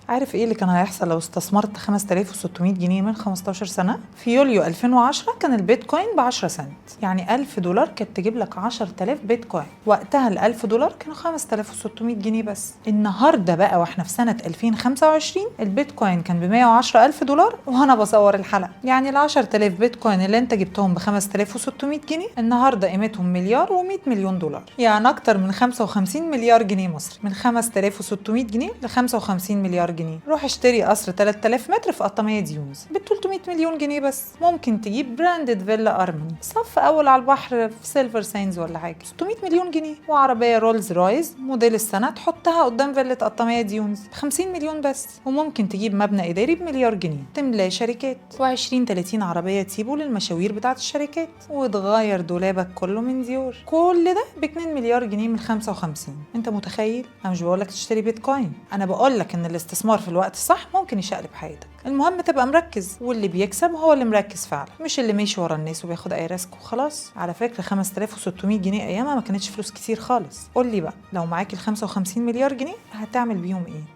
عارف ايه اللي كان هيحصل لو استثمرت 5600 جنيه من 15 سنة؟ في يوليو 2010 كان البيتكوين ب 10 سنت، يعني 1000 دولار كانت تجيب لك 10000 بيتكوين. وقتها ال 1000 دولار كانوا 5600 جنيه بس. النهارده بقى واحنا في سنة 2025 البيتكوين كان ب 110000 دولار وانا بصور الحلقة، يعني ال 10000 بيتكوين اللي انت جبتهم ب 5600 جنيه النهارده قيمتهم مليار و100 مليون دولار، يعني اكتر من 55 مليار جنيه مصري. من 5600 جنيه ل 55 مليار جنيه. روح اشتري قصر 3000 متر في قطامية ديونز ب 300 مليون جنيه بس. ممكن تجيب براندد فيلا ارمني صف اول على البحر في سيلفر ساينز ولا حاجه 600 مليون جنيه، وعربيه رولز رايز موديل السنه تحطها قدام فيلا قطامية ديونز ب 50 مليون بس. وممكن تجيب مبنى اداري بمليار جنيه تملاه شركات، و20 30 عربيه تسيبه للمشاوير بتاعه الشركات، وتغير دولابك كله من ديور. كل ده ب 2 مليار جنيه من 55. انت متخيل؟ انا مش بقولك تشتري بيتكوين، انا بقولك ان الاستثمار في الوقت الصح ممكن يشقلب حياتك. المهم تبقى مركز، واللي بيكسب هو اللي مركز فعلا، مش اللي ماشي ورا الناس وبياخد اي ريسك وخلاص. على فكره 5600 جنيه ايامها ما كانتش فلوس كتير خالص. قول لي بقى لو معاك ال 55 مليار جنيه هتعمل بيهم ايه؟